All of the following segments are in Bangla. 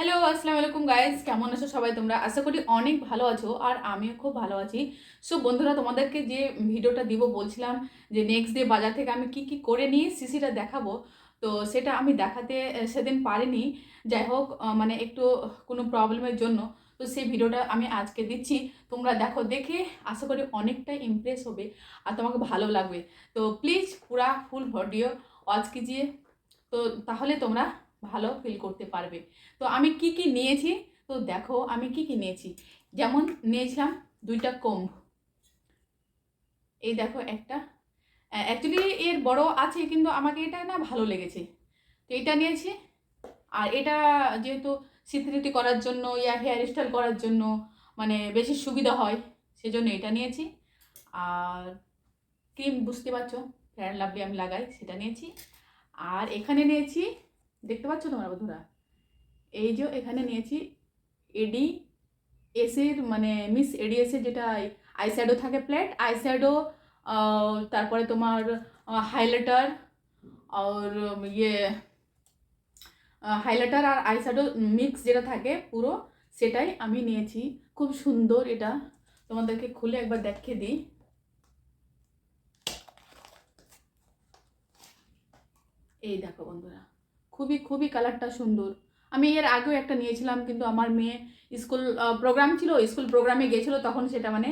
হ্যালো, আসসালামু আলাইকুম গাইজ। কেমন আছো সবাই? তোমরা আশা করি অনেক ভালো আছো আর আমিও খুব ভালো আছি। সো বন্ধুরা, তোমাদেরকে যে ভিডিওটা দিব বলছিলাম যে নেক্সট ডে বাজার থেকে আমি কি কি করে নিয়ে সিসিটা দেখাবো, তো সেটা আমি দেখাতে সেদিন পারিনি। যাই হোক, মানে একটু কোনো প্রবলেমের জন্য তো সেই ভিডিওটা আমি আজকে দিচ্ছি। তোমরা দেখো, দেখে আশা করি অনেকটাই ইমপ্রেস হবে আর তোমাকে ভালো লাগবে। তো প্লিজ পুরা ফুল ভিডিও ওয়াচ কিজিয়ে, তো তাহলে তোমরা ভালো ফিল করতে পারবে। তো আমি কি কি নিয়েছি, তো দেখো আমি কি কি নিয়েছি। যেমন নিয়েছিলাম দুইটা কোম্ব, এই দেখো একটা। অ্যাকচুয়ালি এর বড় আছে কিন্তু আমাকে এটা না ভালো লেগেছে, তো এটা নিয়েছি। আর এটা যেহেতু স্মৃতি করার জন্য ইয়া হেয়ার স্টাইল করার জন্য মানে বেশি সুবিধা হয়, সেজন্য এটা নিয়েছি। আর ক্রিম, বুঝতে পারছো, ফেয়ার লাভলি আমি লাগাই, সেটা নিয়েছি। আর এখানে নিয়েছি, দেখতে পাচ্ছ তোমরা বন্ধুরা, এই যে এখানে নিয়েছি এডি এসির মানে মিস এডিএসের যেটা আইশ্যাডো থাকে, প্লেট আইশ্যাডো, তারপরে তোমার হাইলাইটার আর ইয়ে হাইলাইটার আর আইশ্যাডো মিক্স যেটা থাকে পুরো, সেটাই আমি নিয়েছি। খুব সুন্দর এটা, তোমাদেরকে খুলে একবার দেখিয়ে দিই। এই দেখো বন্ধুরা, খুবই খুবই কালারটা সুন্দর। আমি এর আগেও একটা নিয়েছিলাম কিন্তু আমার মেয়ে স্কুল প্রোগ্রাম ছিল, স্কুল প্রোগ্রামে গেছিলো, তখন সেটা মানে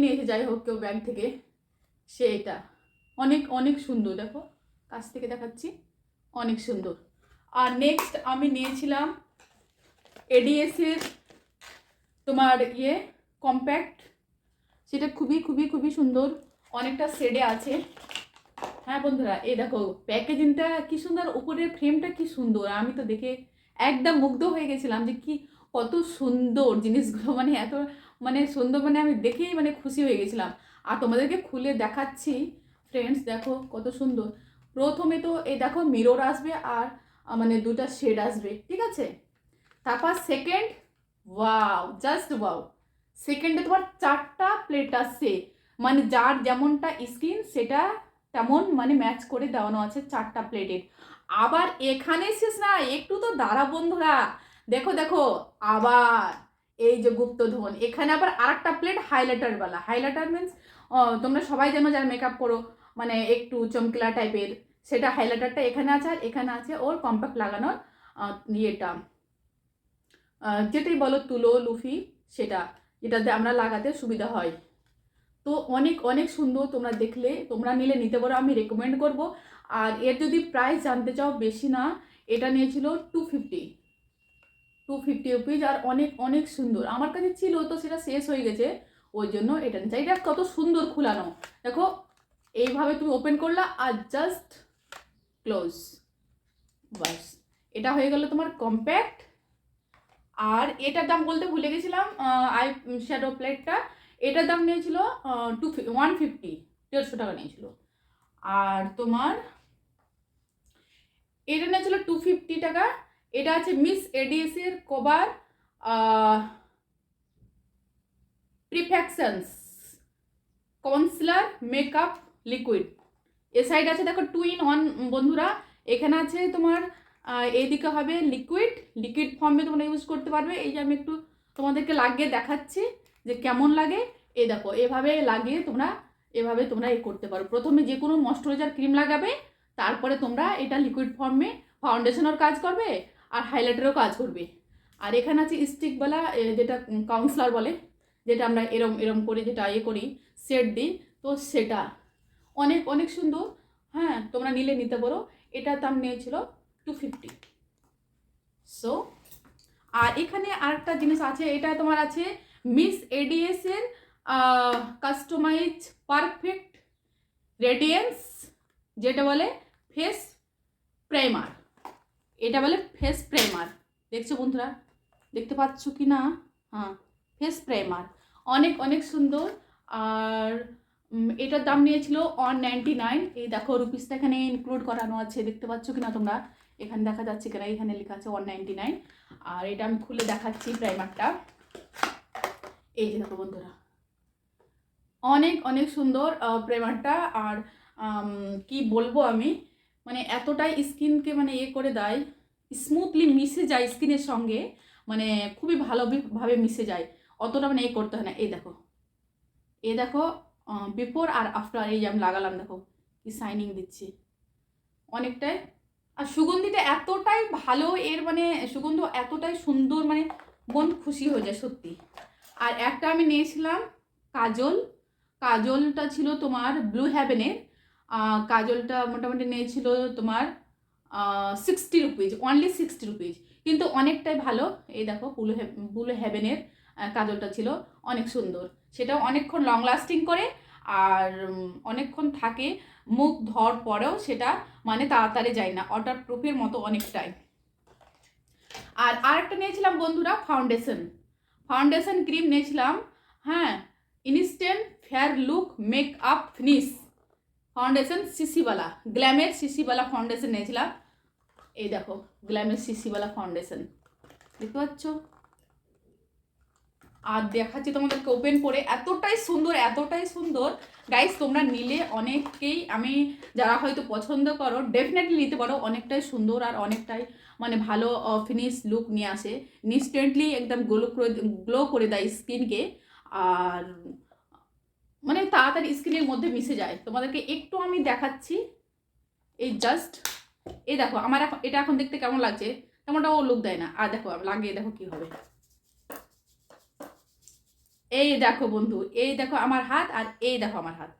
নিয়েছে। যাই হোক, কেউ ব্যাগ থেকে, সে এটা অনেক অনেক সুন্দর। দেখো, কাছ থেকে দেখাচ্ছি, অনেক সুন্দর। আর নেক্সট আমি নিয়েছিলাম এডিএসের তোমার কম্প্যাক্ট, সেটা খুবই খুবই খুবই সুন্দর, অনেকটা শেডে আছে। হ্যাঁ বন্ধুরা, এই দেখো প্যাকেজিংটা কি সুন্দর, উপরের ফ্রেমটা কি সুন্দর। আমি তো দেখে একদম মুগ্ধ হয়ে গেছিলাম যে কি কত সুন্দর জিনিসগুলো, মানে এত মানে সুন্দর, মানে আমি দেখেই মানে খুশি হয়ে গেছিলাম। আর তোমাদেরকে খুলে দেখাচ্ছি ফ্রেন্ডস, দেখো কত সুন্দর। প্রথমে তো এই দেখো মিরর আসবে আর মানে দুটা শেড আসবে, ঠিক আছে। তারপর সেকেন্ড, ওয়াও, জাস্ট ওয়াও, সেকেন্ডে তোমার চারটা প্লেট আসছে, মানে যার যেমনটা স্কিন সেটা তেমন মানে ম্যাচ করে দেওয়ানো আছে চারটা প্লেটের। আবার এখানে শেষ না, একটু তো দাঁড়া বন্ধুরা, দেখো দেখো, আবার এই যে গুপ্তধন, এখানে আবার আরেকটা প্লেট হাইলাইটারওয়ালা। হাইলাইটার মিনস তোমরা সবাই জানো যারা মেকআপ করো, মানে একটু চমকিলা টাইপের, সেটা হাইলাইটারটা এখানে আছে। আর এখানে আছে ওর কম্প্যাক্ট লাগানোর ইয়েটা, যেটাই বলো তুলো লুফি, সেটা যেটাতে আমরা লাগাতে সুবিধা হয়। তো অনেক অনেক সুন্দর, তোমরা দেখলে, তোমরা নিলে নিতে পারো, আমি রেকমেন্ড করব। আর এর যদি প্রাইস জানতে চাও, বেশি না, এটা নিয়েছিল 250 রুপিজ। আর অনেক অনেক সুন্দর, আমার কাছে ছিল তো সেটা শেষ হয়ে গেছে, ওই জন্য এটা নিচ্ছি। এটা কত সুন্দর খুলানো, দেখো এইভাবে তুমি ওপেন করলা আর জাস্ট ক্লোজ, বাস, এটা হয়ে গেল তোমার কম্প্যাক্ট। আর এটার দাম বলতে ভুলে গেছিলাম, আই শ্যাডো প্লেটটা, এটার দাম নিয়েছিল 150, 150 টাকা নিয়েছিল। আর তোমার এটা নিয়েছিল 250 টাকা। এটা আছে মিস এডিএসের cover perfections concealer makeup liquid. এ সাইড আছে দেখো 2 in 1 বন্ধুরা। এখানে আছে তোমার এইদিকে হবে লিকুইড, লিকুইড ফর্মে তোমরা ইউজ করতে পারবে। এই যে আমি একটু তোমাদেরকে লাগিয়ে দেখাচ্ছি যে কেমন লাগে। এই দেখো, এভাবে লাগিয়ে তোমরা এভাবে তোমরা করতে পারো। প্রথমে যে কোনো ময়শ্চারাইজার ক্রিম লাগাবে, তারপরে তোমরা এটা লিকুইড ফর্মে ফাউন্ডেশনের কাজ করবে আর হাইলাইটারও কাজ করবে। আর এখানে আছে স্টিকওয়ালা, যেটা কাউন্সিলার বলে, যেটা আমরা এরম এরম করে যেটা করি, সেট দিই, তো সেটা অনেক অনেক সুন্দর। হ্যাঁ, তোমরা নিলে নিতে পারো। এটার দাম নিয়েছিল 250। সো আর এখানে আরেকটা জিনিস আছে, এটা তোমার আছে মিস এডিএস এর কাস্টমাইজ পারফেক্ট রেডিয়েন্স, যেটা বলে ফেস প্রাইমার। এটা বলে ফেস প্রাইমার, দেখছো বন্ধুরা, দেখতে পাচ্ছ কি না? হ্যাঁ, ফেস প্রাইমার, অনেক অনেক সুন্দর। আর এটার দাম নিয়েছিল 199। এই দেখো রুপিসটা এখানে ইনক্লুড করানো আছে, দেখতে পাচ্ছ কি না তোমরা? এখানে দেখা যাচ্ছে কিনা, এখানে লেখা আছে 199। আর এটা আমি খুলে দেখাচ্ছি প্রাইমারটা, এই যে দেখো বন্ধুরা, অনেক অনেক সুন্দর প্রাইমারটা। আর কি বলবো আমি, মানে এতটাই স্কিনকে মানে করে দেয়, স্মুথলি মিশে যায় স্কিনের সঙ্গে, মানে খুবই ভালোভাবে মিশে যায়, অতটা মানে করতে হয় না। এই দেখো বিফোর আর আফটার, এই যে আমি লাগালাম, দেখো কি শাইনিং দিচ্ছি অনেকটাই। আর সুগন্ধিটা এতটাই ভালো, এর মানে সুগন্ধ এতটাই সুন্দর, মানে মন খুশি হয়ে যায় সত্যি। আর একটা আমি নিয়েছিলাম কাজলটা ছিল তোমার ব্লু হেভেনের। কাজলটা মোটামুটি নিয়েছিল তোমার 60 রুপিজ, অনলি 60 রুপিজ, কিন্তু অনেকটাই ভালো। এই দেখো ব্লু হেভেনের কাজলটা ছিল অনেক সুন্দর, সেটাও অনেকক্ষণ লং লাস্টিং করে, আর অনেকক্ষণ থাকে, মুখ ধোয়ার পরেও সেটা মানে তাড়াতাড়ি যায় না, ওয়াটার প্রুফের মতো অনেকটাই। আর আরেকটা নিয়েছিলাম বন্ধুরা ফাউন্ডেশন ক্রিম নিয়েছিলাম, হ্যাঁ, instant fair look makeup finish foundation সিসিওয়ালা, গ্ল্যামের সিসিওয়ালা ফাউন্ডেশন নিয়েছিলাম। এই দেখো গ্ল্যামের সিসিওয়ালা ফাউন্ডেশন, দেখতে পাচ্ছ? আর দেখাচ্ছি তোমাদেরকে ওপেন করে, এতটাই সুন্দর গাইস, তোমরা নিলে অনেককেই, আমি যারা হয়তো পছন্দ করো ডেফিনেটলি নিতে পারো, অনেকটাই সুন্দর আর অনেকটাই মানে ভালো ফিনিশ লুক নিয়ে আসে, ইনস্ট্যান্টলি একদম গ্লো করে দেয় স্কিনকে, আর মানে তাড়াতাড়ি স্কিনের মধ্যে মিশে যায়। তোমাদেরকে একটু আমি দেখাচ্ছি, এই জাস্ট, এই দেখো আমার এটা এখন দেখতে কেমন লাগছে, তেমনটাও লুক দেয় না। আর দেখো লাগিয়ে দেখো কি হবে, এই দেখো বন্ধু, এই দেখো আমার হাত, আর এই দেখো আমার হাত,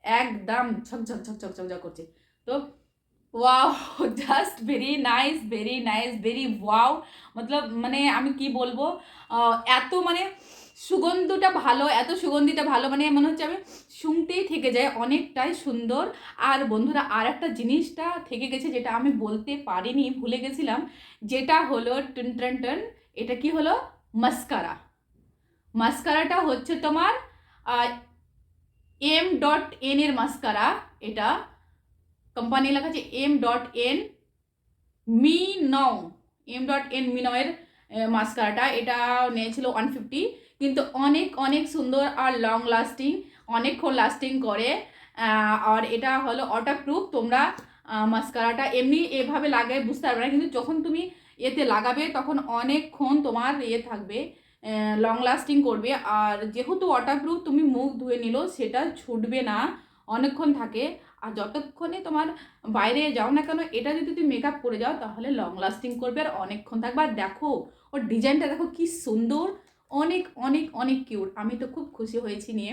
একদম ঝকঝক করছে। তো wow, just very nice very wow, মতলব মানে আমি কি বলবো, এত মানে এত সুগন্ধিটা ভালো, মানে মনে হচ্ছে আমি শুনতেই থেকে যায়, অনেকটাই সুন্দর। আর বন্ধুরা আর একটা জিনিসটা থেকে গেছে যেটা আমি বলতে পারিনি, ভুলে গেছিলাম, যেটা হলো টন, এটা কি হলো, মাস্কারাটা হচ্ছে তোমার M.N এর মাস্কারা, এটা কোম্পানি লেখা আছে M.N মিনও এর মাস্কারাটা, এটা নিয়েছিল 150, কিন্তু অনেক সুন্দর আর লং লাস্টিং, অনেকক্ষণ লাস্টিং করে। আর এটা হলো ওয়াটারপ্রুফ। তোমরা মাস্কারাটা এমনি এভাবে লাগাই বুঝতে পারবে না, কিন্তু যখন তুমি এতে লাগাবে তখন অনেকক্ষণ তোমার থাকবে, লং লাস্টিং করবে। আর যেহেতু ওয়াটারপ্রুফ, তুমি মুখ ধুয়ে নিলেও সেটা ছুটবে না, অনেকক্ষণ থাকে। আর যতক্ষণে তোমার বাইরে যাও না কেন, এটা যদি তুমি মেকআপ করে যাও তাহলে লং লাস্টিং করবে আর অনেকক্ষণ থাকবে। আর দেখো ওর ডিজাইনটা দেখো কি সুন্দর, অনেক কিউট, আমি তো খুব খুশি হয়েছি নিয়ে।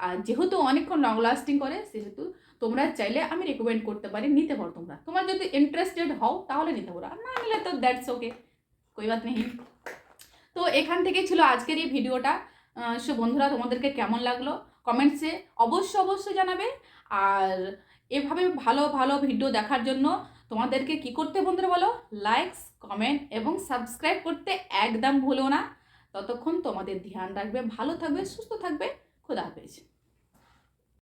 আর যেহেতু অনেকক্ষণ লং লাস্টিং করে, সেহেতু তোমরা চাইলে আমি রেকমেন্ড করতে পারি, নিতে পারো। তোমরা যদি ইন্টারেস্টেড হও তাহলে নিতে পারো, আর না নিলে তো দ্যাটস ওকে, কোই বাত নেই। তো এখান থেকে ছিল আজকের এই ভিডিওটা। সো বন্ধুরা, তোমাদেরকে কেমন লাগলো কমেন্টসে অবশ্যই জানাবে। আর এভাবে ভালো ভিডিও দেখার জন্য তোমাদেরকে কি করতে বন্ধুরা বলো, লাইকস, কমেন্ট এবং সাবস্ক্রাইব করতে একদম ভুলো না। ততক্ষণ তোমাদের ধ্যান রাখবে, ভালো থাকবে, সুস্থ থাকবে। খোদা হাফেজ।